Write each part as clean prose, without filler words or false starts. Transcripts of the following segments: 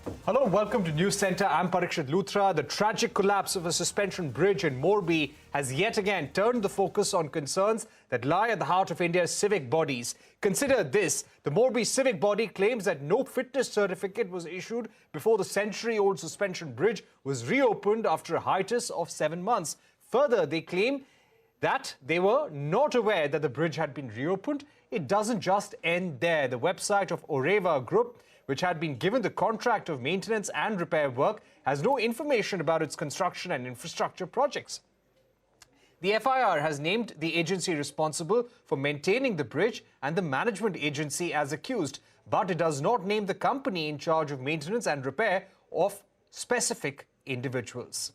Hello, welcome to News Centre. I'm Parikshit Luthra. The tragic collapse of a suspension bridge in Morbi has yet again turned the focus on concerns that lie at the heart of India's civic bodies. Consider this. The Morbi civic body claims that no fitness certificate was issued before the century-old suspension bridge was reopened after a hiatus of 7 months. Further, they claim that they were not aware that the bridge had been reopened. It doesn't just end there. The website of Oreva Group, which had been given the contract of maintenance and repair work, has no information about its construction and infrastructure projects. The FIR has named the agency responsible for maintaining the bridge and the management agency as accused, but it does not name the company in charge of maintenance and repair of specific individuals.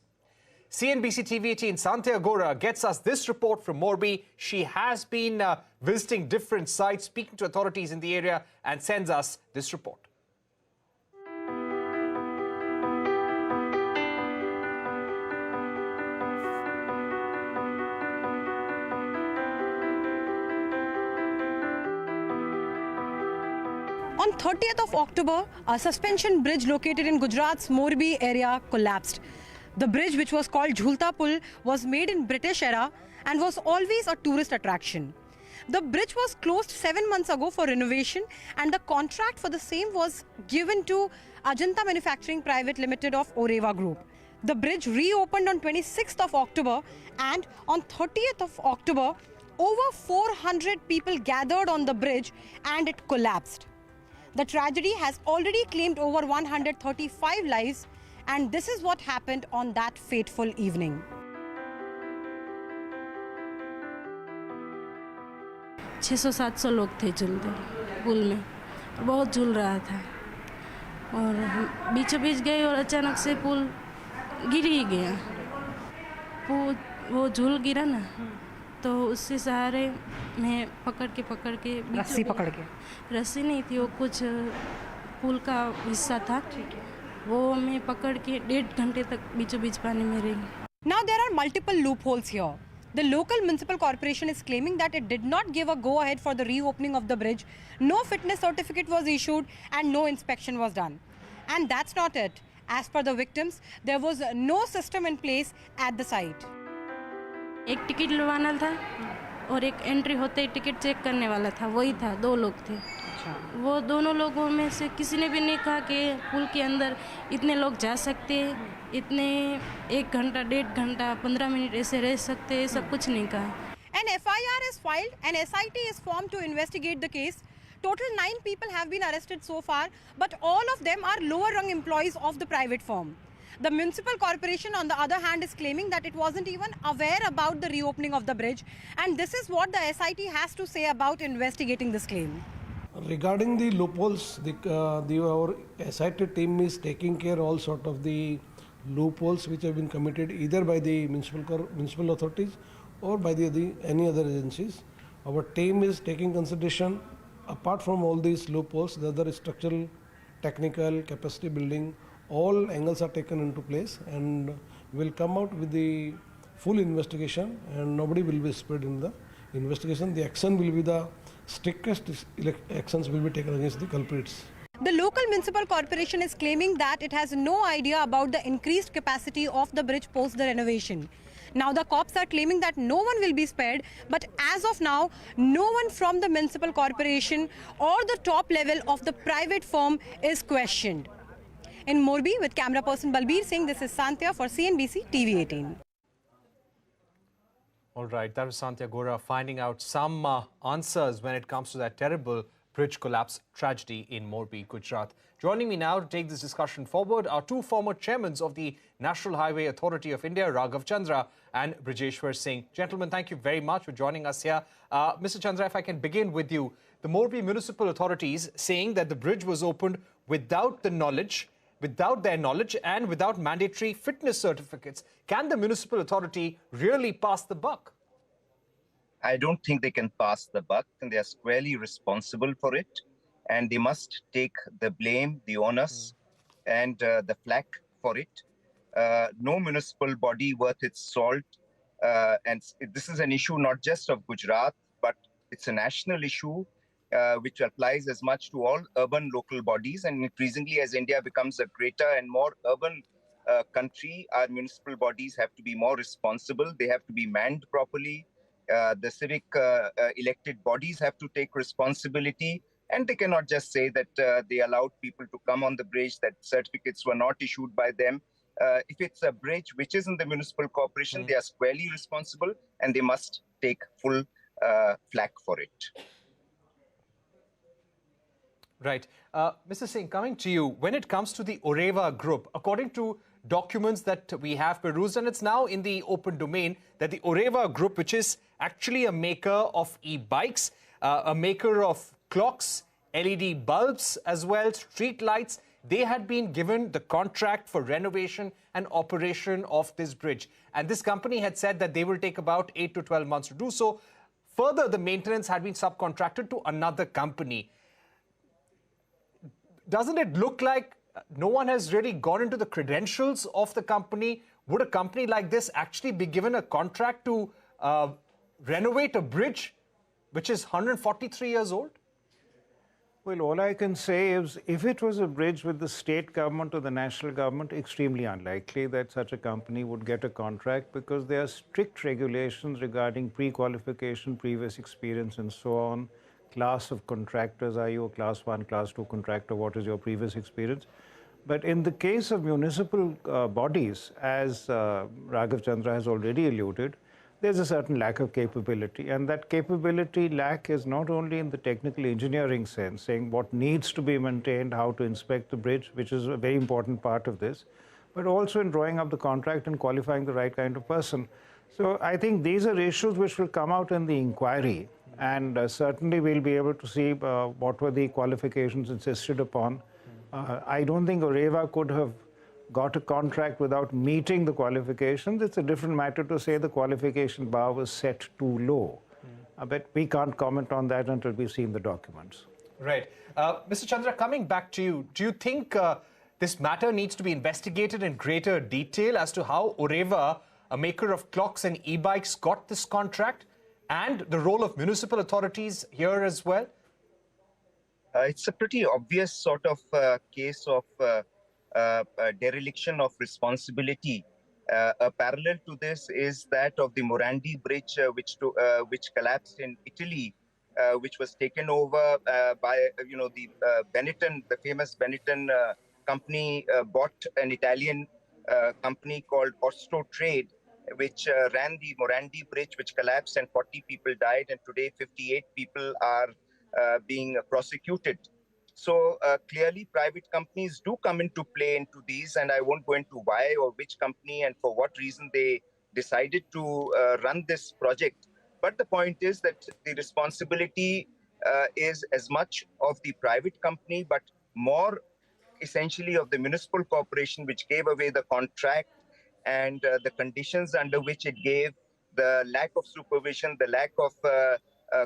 CNBC-TV18 Sandhya Gora gets us this report from Morbi. She has been visiting different sites, speaking to authorities in the area, and sends us this report. On 30th of October, a suspension bridge located in Gujarat's Morbi area collapsed. The bridge, which was called Jhulta Pul, was made in British era and was always a tourist attraction. The bridge was closed 7 months ago for renovation, and the contract for the same was given to Ajanta Manufacturing Private Limited of Oreva Group. The bridge reopened on 26th of October, and on 30th of October, over 400 people gathered on the bridge and it collapsed. The tragedy has already claimed over 135 lives, and this is what happened on that fateful evening. 600-700 लोग थे झूलते पुल में, बहुत झूल रहा था और बीचों बीच गए और अचानक से पुल गिर ही गया। वो झूल गिरा ना, तो उससे सहारे मैं पकड़ के रस्सी पकड़ के, रस्सी नहीं थी, वो कुछ पुल का हिस्सा था, वो मैं पकड़ के 1.5 घंटे तक बीचों बीच पानी में रही। Now there are multiple loopholes here. The local municipal corporation is claiming that it did not give a go-ahead for the reopening of the bridge, no fitness certificate was issued and no inspection was done. And that's not it. As per the victims, there was no system in place at the site. एक ticket लगवाना था और एक entry होते ही ticket check करने वाला था, वही था, 2 लोग थे। वो दोनों लोगों में से किसी ने भी नहीं कहा कि पुल के अंदर इतने लोग जा सकते, इतने 1 घंटा, 1.5 घंटा, 15 मिनट ऐसे रह सकते, सब कुछ नहीं कहा। An FIR is filed and SIT is formed to investigate the case. Total 9 people have been arrested so far, but all of them are lower rung employees of the private firm. The municipal corporation, on the other hand, is claiming that it wasn't even aware about the reopening of the bridge, and this is what the SIT has to say about investigating this claim. Regarding the loopholes, our SIT team is taking care all sort of the loopholes which have been committed either by the municipal authorities or by any other agencies. Our team is taking consideration, apart from all these loopholes, the other structural, technical, capacity building, all angles are taken into place, and will come out with the full investigation, and nobody will be spared in the investigation. The action will be the strictest actions will be taken against the culprits. The local municipal corporation is claiming that it has no idea about the increased capacity of the bridge post the renovation. Now the cops are claiming that no one will be spared, but as of now, no one from the municipal corporation or the top level of the private firm is questioned. In Morbi, with camera person Balbir Singh, this is Sandhya for CNBC-TV18. All right, that was Sandhya Gora finding out some answers when it comes to that terrible bridge collapse tragedy in Morbi, Gujarat. Joining me now to take this discussion forward are 2 former chairmen of the National Highway Authority of India, Raghav Chandra and Brajeshwar Singh. Gentlemen, thank you very much for joining us here. Mr. Chandra, if I can begin with you. The Morbi municipal authorities saying that the bridge was opened without their knowledge and without mandatory fitness certificates. Can the municipal authority really pass the buck? I don't think they can pass the buck, and they are squarely responsible for it. And they must take the blame, the onus, and the flak for it. No municipal body worth its salt. And this is an issue not just of Gujarat, but it's a national issue. which applies as much to all urban local bodies. And increasingly, as India becomes a greater and more urban country, our municipal bodies have to be more responsible. They have to be manned properly. The civic elected bodies have to take responsibility. And they cannot just say that they allowed people to come on the bridge, that certificates were not issued by them. If it's a bridge which is in the municipal corporation, they are squarely responsible and they must take full flack for it. Right. Mr. Singh, coming to you, when it comes to the Oreva group, according to documents that we have perused, and it's now in the open domain, that the Oreva group, which is actually a maker of e-bikes, a maker of clocks, LED bulbs as well, street lights, they had been given the contract for renovation and operation of this bridge. And this company had said that they will take about 8 to 12 months to do so. Further, the maintenance had been subcontracted to another company. Doesn't it look like no one has really gone into the credentials of the company? Would a company like this actually be given a contract to renovate a bridge which is 143 years old? Well, all I can say is if it was a bridge with the state government or the national government, extremely unlikely that such a company would get a contract, because there are strict regulations regarding pre-qualification, previous experience and so on. Class of contractors, are you a class 1, class 2 contractor, what is your previous experience? But in the case of municipal bodies, as Raghav Chandra has already alluded, there's a certain lack of capability, and that capability lack is not only in the technical engineering sense, saying what needs to be maintained, how to inspect the bridge, which is a very important part of this, but also in drawing up the contract and qualifying the right kind of person. So I think these are issues which will come out in the inquiry, and certainly we'll be able to see what were the qualifications insisted upon. I don't think Oreva could have got a contract without meeting the qualifications. It's a different matter to say the qualification bar was set too low. But we can't comment on that until we've seen the documents. Right. Mr. Chandra, coming back to you, do you think this matter needs to be investigated in greater detail as to how Oreva, a maker of clocks and e-bikes, got this contract, and the role of municipal authorities here as well? It's a pretty obvious sort of case of dereliction of responsibility. A parallel to this is that of the Morandi bridge, which collapsed in Italy, which was taken over by the Benetton, the famous Benetton company, bought an Italian company called Orsto Trade, which ran the Morandi bridge, which collapsed and 40 people died, and today 58 people are being prosecuted. So clearly, private companies do come into play into these, and I won't go into why or which company and for what reason they decided to run this project. But the point is that the responsibility is as much of the private company, but more essentially of the municipal corporation, which gave away the contract, and the conditions under which it gave, the lack of supervision, the lack of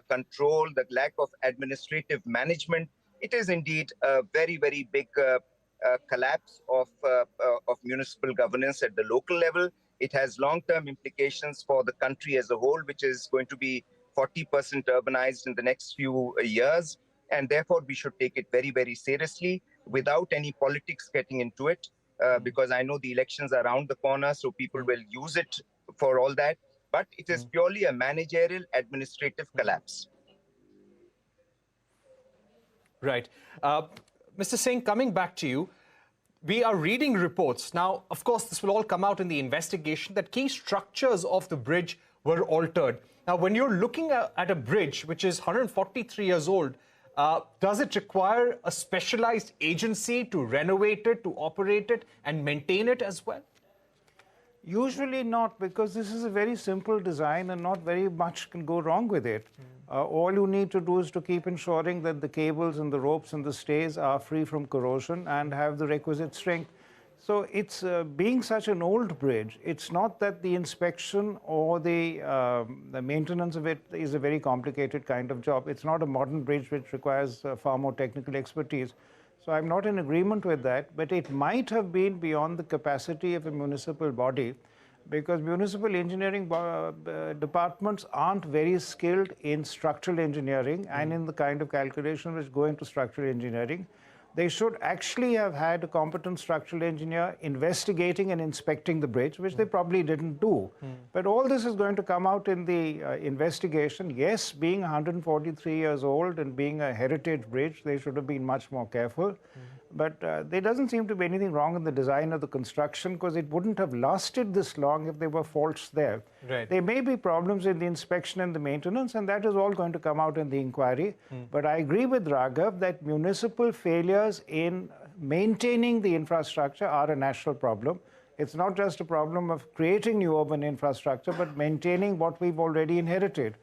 control, the lack of administrative management. It is indeed a very, very big collapse of municipal governance at the local level. It has long-term implications for the country as a whole, which is going to be 40% urbanized in the next few years. And therefore, we should take it very, very seriously without any politics getting into it, because I know the elections are around the corner, so people will use it for all that. But it is purely a managerial administrative collapse. Right. Mr. Singh, coming back to you, we are reading reports. Now, of course, this will all come out in the investigation, that key structures of the bridge were altered. Now, when you're looking at a bridge which is 143 years old, does it require a specialized agency to renovate it, to operate it, and maintain it as well? Usually not, because this is a very simple design and not very much can go wrong with it. All you need to do is to keep ensuring that the cables and the ropes and the stays are free from corrosion and have the requisite strength. So it's being such an old bridge, it's not that the inspection or the maintenance of it is a very complicated kind of job. It's not a modern bridge which requires far more technical expertise. So I'm not in agreement with that, but it might have been beyond the capacity of a municipal body. because municipal engineering departments aren't very skilled in structural engineering and in the kind of calculations which go into structural engineering. They should actually have had a competent structural engineer investigating and inspecting the bridge, which they probably didn't do. But all this is going to come out in the investigation. Yes, being 143 years old and being a heritage bridge, they should have been much more careful. But there doesn't seem to be anything wrong in the design of the construction, because it wouldn't have lasted this long if there were faults there. Right. There may be problems in the inspection and the maintenance, and that is all going to come out in the inquiry. But I agree with Raghav that municipal failures in maintaining the infrastructure are a national problem. It's not just a problem of creating new urban infrastructure, but maintaining what we've already inherited.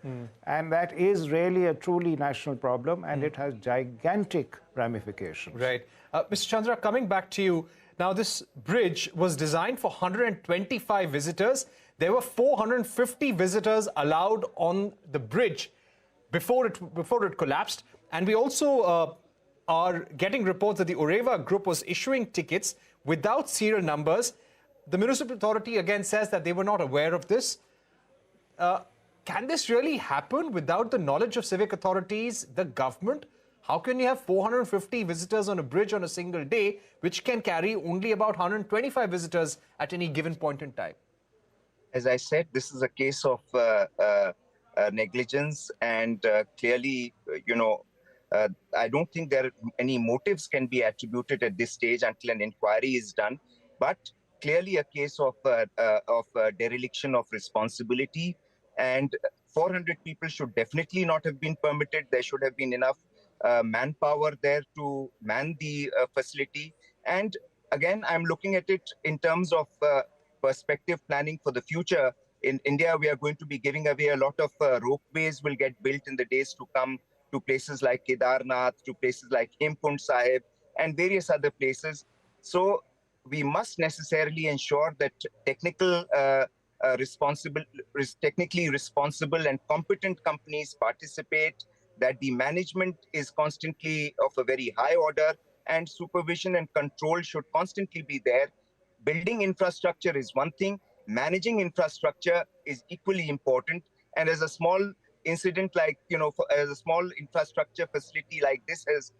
And that is really a truly national problem, and it has gigantic ramifications. Right. Mr. Chandra, coming back to you, now this bridge was designed for 125 visitors. There were 450 visitors allowed on the bridge before it collapsed. And we also are getting reports that the Oreva group was issuing tickets without serial numbers. The municipal authority again says that they were not aware of this. Can this really happen without the knowledge of civic authorities, the government? How can you have 450 visitors on a bridge on a single day, which can carry only about 125 visitors at any given point in time? As I said, this is a case of negligence, and clearly, I don't think there are any motives can be attributed at this stage until an inquiry is done. But clearly a case of dereliction of responsibility, and 400 people should definitely not have been permitted. There should have been enough manpower there to man the facility. And again, I'm looking at it in terms of perspective planning for the future. In India, we are going to be giving away a lot of ropeways will get built in the days to come to places like Kedarnath, to places like Hemkund Sahib, and various other places. So we must necessarily ensure that technically responsible and competent companies participate, that the management is constantly of a very high order, and supervision and control should constantly be there. Building infrastructure is one thing, managing infrastructure is equally important. And as a small incident like, as a small infrastructure facility like this has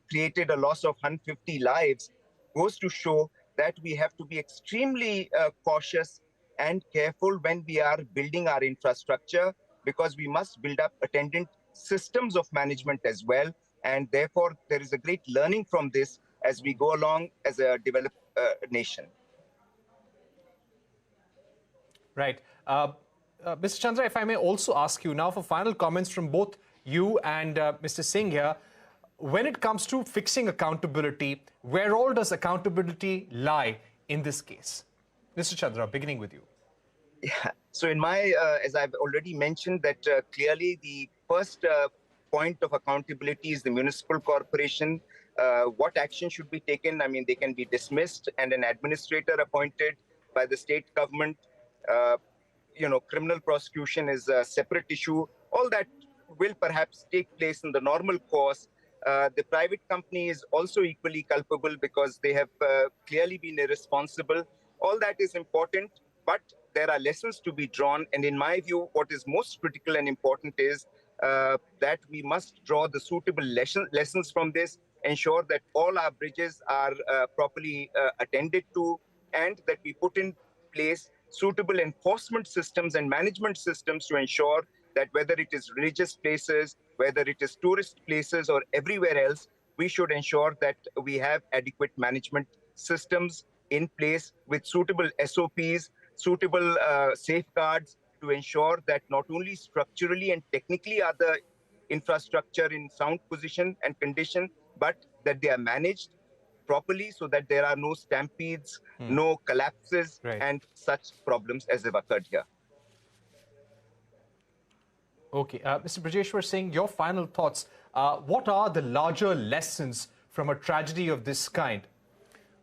created a loss of 150 lives, goes to show that we have to be extremely cautious and careful when we are building our infrastructure, because we must build up attendant systems of management as well. And therefore, there is a great learning from this as we go along as a developed nation. Right. Mr. Chandra, if I may also ask you now for final comments from both you and Mr. Singh here, when it comes to fixing accountability, where all does accountability lie in this case? Mr. Chandra, beginning with you. Yeah. So in my, as I've already mentioned, that clearly the first point of accountability is the municipal corporation. What action should be taken? I mean, they can be dismissed and an administrator appointed by the state government. Criminal prosecution is a separate issue. All that will perhaps take place in the normal course. The private company is also equally culpable because they have clearly been irresponsible. All that is important, but there are lessons to be drawn. And in my view, what is most critical and important is that we must draw the suitable lessons from this, ensure that all our bridges are properly attended to, and that we put in place suitable enforcement systems and management systems to ensure that whether it is religious places, whether it is tourist places or everywhere else, we should ensure that we have adequate management systems in place with suitable SOPs, suitable safeguards to ensure that not only structurally and technically are the infrastructure in sound position and condition, but that they are managed properly so that there are no stampedes, no collapses, and such problems as have occurred here. Okay. Mr. Brajeshwar Singh, your final thoughts. What are the larger lessons from a tragedy of this kind?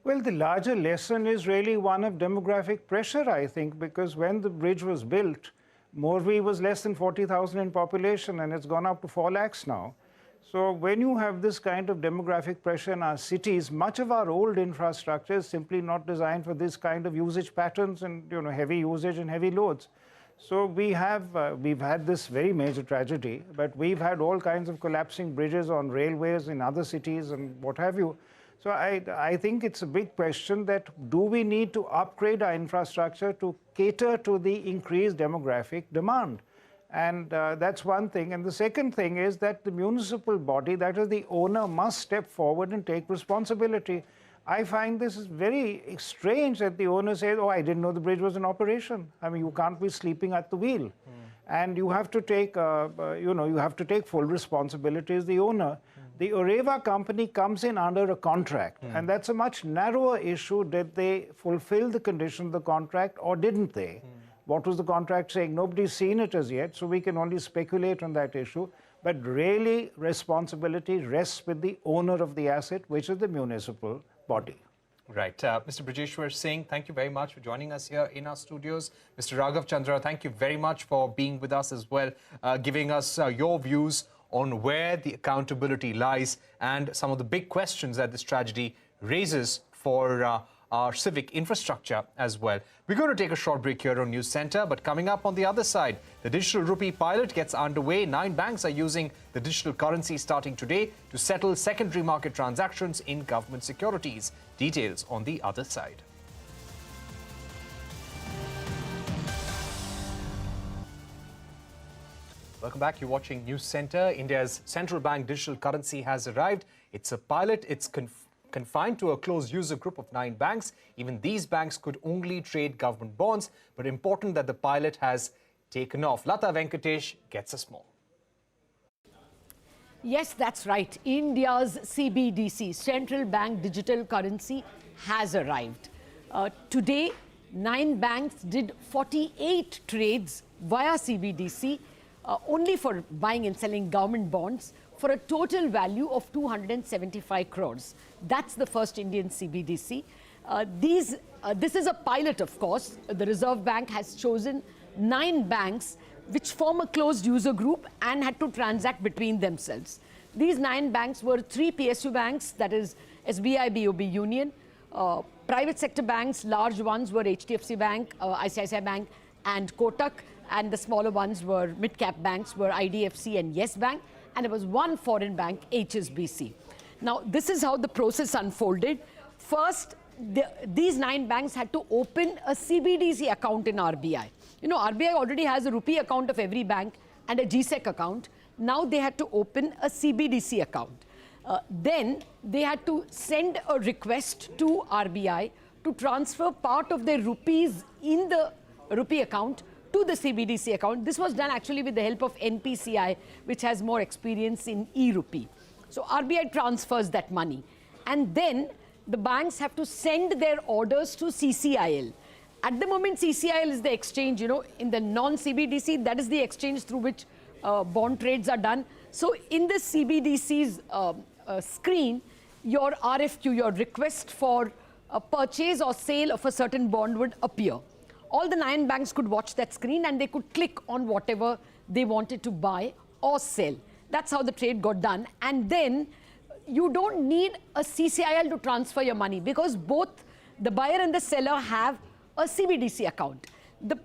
Well, the larger lesson is really one of demographic pressure, I think, because when the bridge was built, Morbi was less than 40,000 in population, and it's gone up to 4 lakhs now. So when you have this kind of demographic pressure in our cities, much of our old infrastructure is simply not designed for this kind of usage patterns and heavy usage and heavy loads. So we've had this very major tragedy, but we've had all kinds of collapsing bridges on railways in other cities and what have you. So I think it's a big question that do we need to upgrade our infrastructure to cater to the increased demographic demand? And that's one thing. And the second thing is that the municipal body, that is the owner, must step forward and take responsibility. I find this is very strange that the owner says, oh, I didn't know the bridge was in operation. I mean, you can't be sleeping at the wheel. And you have to take, you have to take full responsibility as the owner. The Areva company comes in under a contract, and that's a much narrower issue. Did they fulfill the conditions of the contract or didn't they? What was the contract saying? Nobody's seen it as yet, so we can only speculate on that issue. But really, responsibility rests with the owner of the asset, which is the municipal body. Right. Mr. Brajeshwar Singh, thank you very much for joining us here in our studios. Mr. Raghav Chandra, thank you very much for being with us as well, giving us your views on where the accountability lies and some of the big questions that this tragedy raises for our civic infrastructure as well. We're going to take a short break here on News Center, but coming up on the other side, the digital rupee pilot gets underway. 9 banks are using the digital currency starting today to settle secondary market transactions in government securities. Details on the other side. Welcome back. You're watching News Center. India's central bank digital currency has arrived. It's a pilot. It's confined to a closed user group of 9 banks. Even these banks could only trade government bonds, but important that the pilot has taken off. Lata Venkatesh gets us more. Yes, that's right. India's CBDC, central bank digital currency, has arrived. Today, 9 banks did 48 trades via CBDC, only for buying and selling government bonds, for a total value of 275 crores. That's the first Indian CBDC. This is a pilot, of course. The Reserve Bank has chosen 9 banks which form a closed user group and had to transact between themselves. These 9 banks were 3 PSU banks, that is SBI, BOB, Union. Private sector banks, large ones were HDFC Bank, ICICI Bank and Kotak, and the smaller ones were mid-cap banks were IDFC and Yes Bank, and there was one foreign bank, HSBC. Now, this is how the process unfolded. First, these 9 banks had to open a CBDC account in RBI. You know, RBI already has a rupee account of every bank and a GSEC account. Now they had to open a CBDC account. Then they had to send a request to RBI to transfer part of their rupees in the rupee account to the CBDC account. This was done actually with the help of NPCI, which has more experience in e-rupee. So RBI transfers that money. And then the banks have to send their orders to CCIL. At the moment, CCIL is the exchange, you know, in the non-CBDC, that is the exchange through which bond trades are done. So in the CBDC's screen, your RFQ, your request for a purchase or sale of a certain bond would appear. All the 9 banks could watch that screen and they could click on whatever they wanted to buy or sell. That's how the trade got done. And then you don't need a CCIL to transfer your money because both the buyer and the seller have a CBDC account. The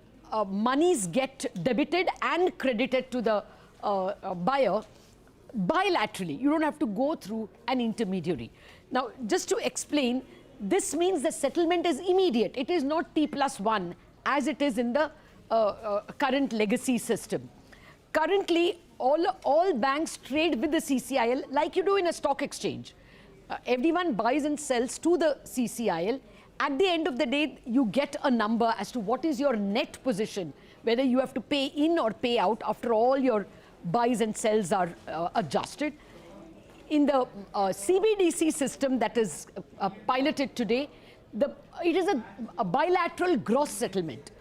monies get debited and credited to the buyer bilaterally. You don't have to go through an intermediary. Now, just to explain, this means the settlement is immediate. It is not T+1 as it is in the current legacy system. Currently, all banks trade with the CCIL like you do in a stock exchange. Everyone buys and sells to the CCIL. At the end of the day, you get a number as to what is your net position, whether you have to pay in or pay out after all your buys and sells are adjusted. In the CBDC system that is piloted today, it is a bilateral gross settlement.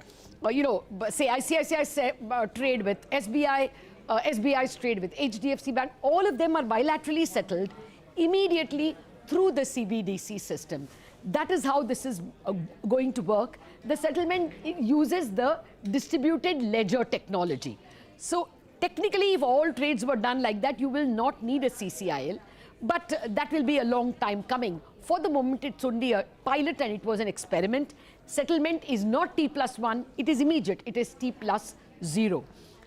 You know, say ICICI trade with SBI, SBI's trade with HDFC Bank, all of them are bilaterally settled immediately through the CBDC system. That is how this is going to work. The settlement uses the distributed ledger technology. So Technically, if all trades were done like that, you will not need a CCIL, but that will be a long time coming. For the moment, it's only a pilot and it was an experiment. Settlement is not T+1, it is immediate, it is T+0.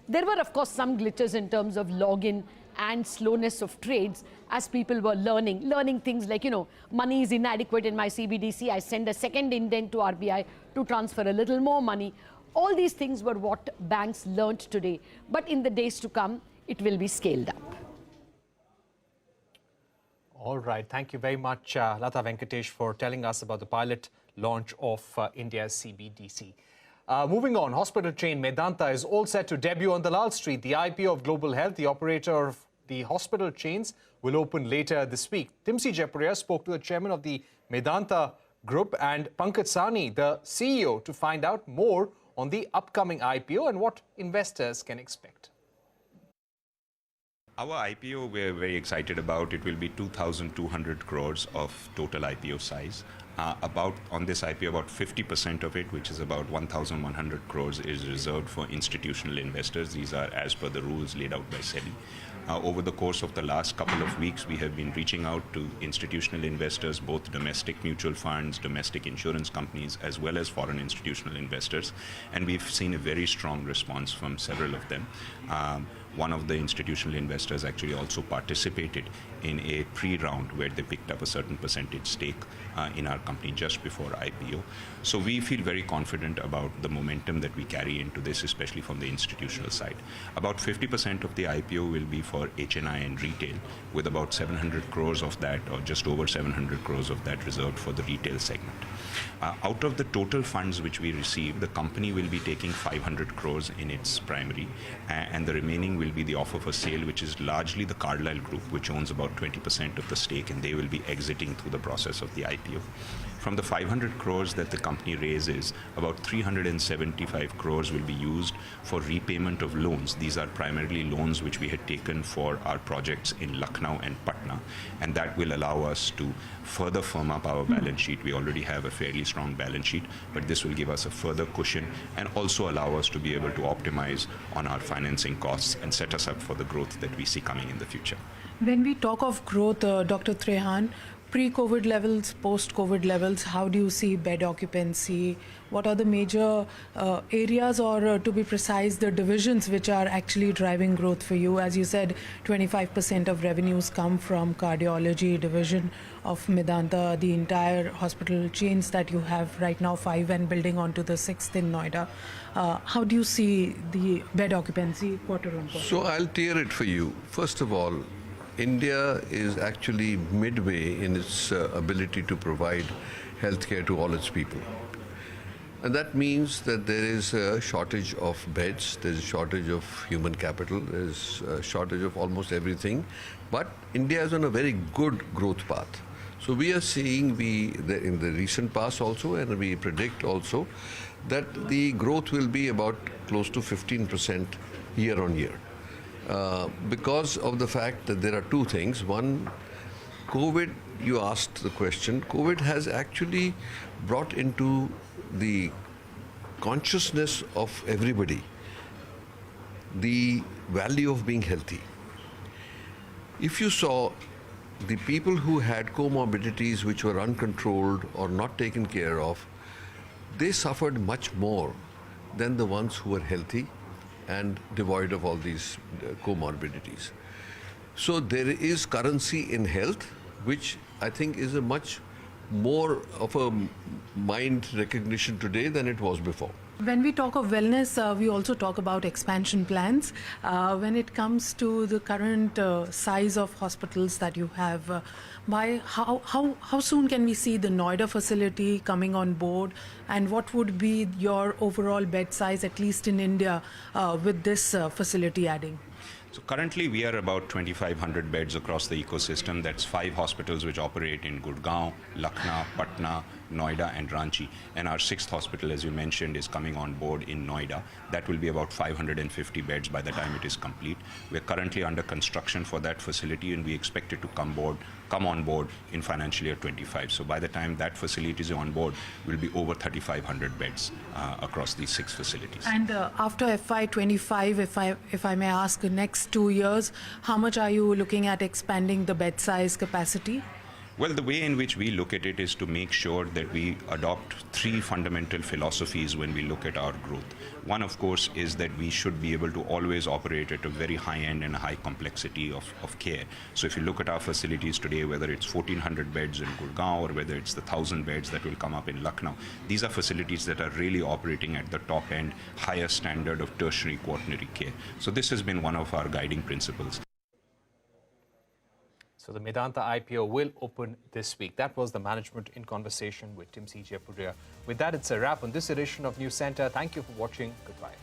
There were, of course, some glitches in terms of login and slowness of trades as people were learning things like, money is inadequate in my CBDC, I send a second indent to RBI to transfer a little more money. All these things were what banks learned today, but in the days to come, it will be scaled up. All right. Thank you very much, Lata Venkatesh, for telling us about the pilot launch of India's CBDC. Moving on, hospital chain Medanta is all set to debut on Dalal Street. The IPO of Global Health, the operator of the hospital chains, will open later this week. Timsi Jaipuriya spoke to the chairman of the Medanta Group and Pankaj Sahni, the CEO, to find out more on the upcoming IPO and what investors can expect. Our IPO we're very excited about. It will be 2,200 crores of total IPO size. On this IPO, about 50% of it, which is about 1,100 crores, is reserved for institutional investors. These are as per the rules laid out by SEBI. Over the course of the last couple of weeks, we have been reaching out to institutional investors, both domestic mutual funds, domestic insurance companies, as well as foreign institutional investors. And we've seen a very strong response from several of them. One of the institutional investors actually also participated in a pre-round where they picked up a certain percentage stake in our company just before IPO. So we feel very confident about the momentum that we carry into this, especially from the institutional side. About 50% of the IPO will be for HNI and retail, with about 700 crores of that, or just over 700 crores of that, reserved for the retail segment. Out of the total funds which we receive, the company will be taking 500 crores in its primary, and the remaining will be the offer for sale, which is largely the Carlyle Group, which owns about 20% of the stake, and they will be exiting through the process of the IPO. From the 500 crores that the company raises, about 375 crores will be used for repayment of loans. These are primarily loans which we had taken for our projects in Lucknow and Patna, and that will allow us to further firm up our balance sheet. We already have a fairly strong balance sheet, but this will give us a further cushion and also allow us to be able to optimize on our financing costs and set us up for the growth that we see coming in the future. When we talk of growth, Dr. Trehan, pre-COVID levels, post-COVID levels, how do you see bed occupancy? What are the major areas, or to be precise, the divisions which are actually driving growth for you? As you said, 25% of revenues come from cardiology division of Medanta, the entire hospital chains that you have right now, 5 and building onto the 6th in Noida. How do you see the bed occupancy quarter on quarter? So I'll tier it for you. First of all, India is actually midway in its ability to provide healthcare to all its people. And that means that there is a shortage of beds, there's a shortage of human capital, there's a shortage of almost everything. But India is on a very good growth path. So we are seeing in the recent past also, and we predict also, that the growth will be about close to 15% year on year. Because of the fact that there are two things. One, COVID, you asked the question, COVID has actually brought into the consciousness of everybody the value of being healthy. If you saw the people who had comorbidities which were uncontrolled or not taken care of, they suffered much more than the ones who were healthy and devoid of all these comorbidities. So there is currency in health, which I think is a much more of a mind recognition today than it was before. When we talk of wellness, we also talk about expansion plans. When it comes to the current size of hospitals that you have, how soon can we see the Noida facility coming on board, and what would be your overall bed size, at least in India, with this facility adding? So currently we are about 2,500 beds across the ecosystem. That's 5 hospitals which operate in Gurgaon, Lucknow, Patna, Noida and Ranchi. And our 6th hospital, as you mentioned, is coming on board in Noida. That will be about 550 beds by the time it is complete. We're currently under construction for that facility, and we expect it to come on board in financial year 25. So by the time that facility is on board, we'll be over 3,500 beds across these 6 facilities. And after FY25, if I may ask, the next 2 years, how much are you looking at expanding the bed size capacity? Well, the way in which we look at it is to make sure that we adopt 3 fundamental philosophies when we look at our growth. One, of course, is that we should be able to always operate at a very high end and high complexity of care. So if you look at our facilities today, whether it's 1,400 beds in Gurgaon or whether it's the 1,000 beds that will come up in Lucknow, these are facilities that are really operating at the top end, higher standard of tertiary quaternary care. So this has been one of our guiding principles. So the Medanta IPO will open this week. That was the management in conversation with Tim C. Jayapuria. With that, it's a wrap on this edition of News Center. Thank you for watching. Goodbye.